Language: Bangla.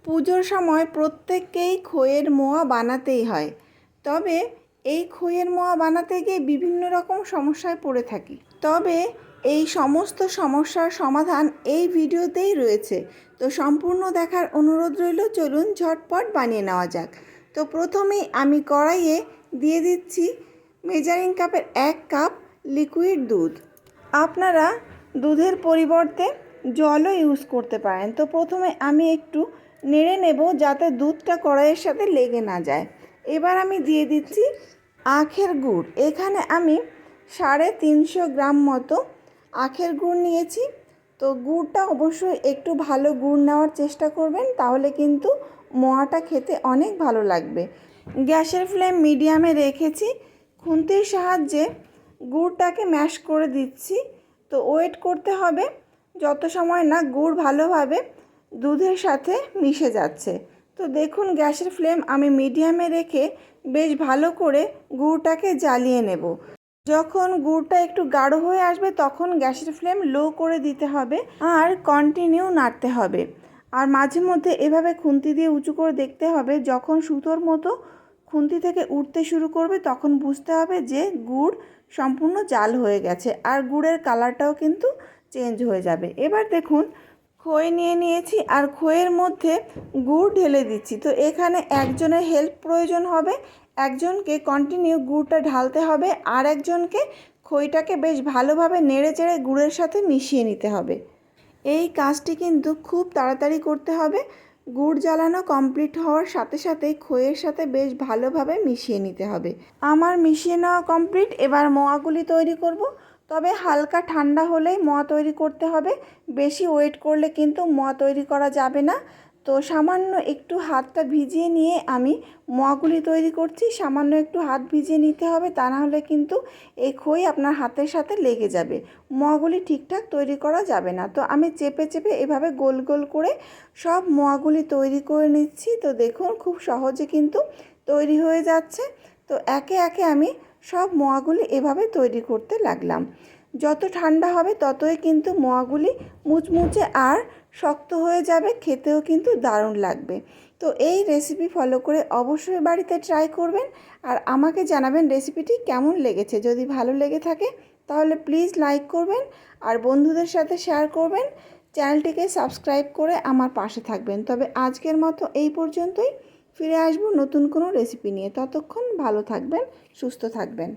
পুজোর সময় প্রত্যেককেই খইয়ের মোয়া বানাতেই হয়। তবে এই খইয়ের মোয়া বানাতে গিয়ে বিভিন্ন রকম সমস্যায় পড়ে থাকি। তবে এই সমস্ত সমস্যার সমাধান এই ভিডিওতেই রয়েছে। তো সম্পূর্ণ দেখার অনুরোধ রইল। চলুন ঝটপট বানিয়ে নেওয়া যাক। তো প্রথমেই আমি কড়াইয়ে দিয়ে দিচ্ছি মেজারিং কাপের 1 কাপ লিকুইড দুধ। আপনারা দুধের পরিবর্তে জলও ইউজ করতে পারেন। তো প্রথমে আমি একটু নেড়ে নেব যাতে দুধটা কড়াইয়ের সাথে লেগে না যায়। এবার আমি দিয়ে দিচ্ছি আখের গুড়। এখানে আমি 350 গ্রাম মতো আখের গুড় নিয়েছি। তো গুড়টা অবশ্যই একটু ভালো গুড় নেওয়ার চেষ্টা করবেন, তাহলে কিন্তু মোয়াটা খেতে অনেক ভালো লাগবে। গ্যাসের ফ্লেম মিডিয়ামে রেখেছি। খুন্তির সাহায্যে গুড়টাকে ম্যাশ করে দিচ্ছি। তো ওয়েট করতে হবে যত সময় না গুড় ভালোভাবে দুধের সাথে মিশে যাচ্ছে। তো দেখুন গ্যাসের ফ্লেম আমি মিডিয়ামে রেখে বেশ ভালো করে গুড়টাকে জ্বালিয়ে নেব। যখন গুড়টা একটু গাঢ় হয়ে আসবে তখন গ্যাসের ফ্লেম লো করে দিতে হবে আর কন্টিনিউ নাড়তে হবে। আর মাঝে মধ্যে এভাবে খুন্তি দিয়ে উঁচু করে দেখতে হবে। যখন সুতোর মতো খুন্তি থেকে উঠতে শুরু করবে তখন বুঝতে হবে যে গুড় সম্পূর্ণ জাল হয়ে গেছে আর গুড়ের কালারটাও কিন্তু চেঞ্জ হয়ে যাবে। এবার দেখুন খই নিয়ে নিয়েছি আর খইয়ের মধ্যে গুড় ঢেলে দিচ্ছি। তো এখানে একজনের হেল্প প্রয়োজন হবে, একজনকে কন্টিনিউ গুড়টা ঢালতে হবে আর একজনকে খইটাকে বেশ ভালোভাবে নেড়ে চেড়ে গুড়ের সাথে মিশিয়ে নিতে হবে। এই কাজটি কিন্তু খুব তাড়াতাড়ি করতে হবে। গুড় জ্বালানো কমপ্লিট হওয়ার সাথে সাথেই খইয়ের সাথে বেশ ভালোভাবে মিশিয়ে নিতে হবে। আমার মিশিয়ে নেওয়া কমপ্লিট। এবার মোয়াগুলি তৈরি করব। তবে হালকা ঠান্ডা হলেই মোয়া তৈরি করতে হবে। বেশি ওয়েট করলে কিন্তু মোয়া তৈরি করা যাবে না। তো সামান্য একটু হাতটা ভিজিয়ে নিয়ে আমি মোয়াগুলি তৈরি করছি। সামান্য একটু হাত ভিজিয়ে নিতে হবে, তা না হলে কিন্তু এই খই আপনার হাতের সাথে লেগে যাবে। মোয়াগুলি ঠিকঠাক তৈরি করা যাবে না। তো আমি চেপে চেপে এভাবে গোল গোল করে সব মোয়াগুলি তৈরি করে নিচ্ছি। তো দেখুন খুব সহজে কিন্তু তৈরি হয়ে যাচ্ছে। তো একে একে আমি সব মোয়াগুলি এভাবে তৈরি করতে লাগলাম। যত ঠান্ডা হবে ততই কিন্তু মোয়াগুলি মুচমুচে আর শক্ত হয়ে যাবে, খেতেও কিন্তু দারুণ লাগবে। তো এই রেসিপি ফলো করে অবশ্যই বাড়িতে ট্রাই করবেন আর আমাকে জানাবেন রেসিপিটি কেমন লেগেছে। যদি ভালো লেগে থাকে তাহলে প্লিজ লাইক করবেন আর বন্ধুদের সাথে শেয়ার করবেন। চ্যানেলটিকে সাবস্ক্রাইব করে আমার পাশে থাকবেন। তবে আজকের মতো এই পর্যন্তই। ফিরে আসবো নতুন কোনো রেসিপি নিয়ে। ততক্ষণ ভালো থাকবেন, সুস্থ থাকবেন।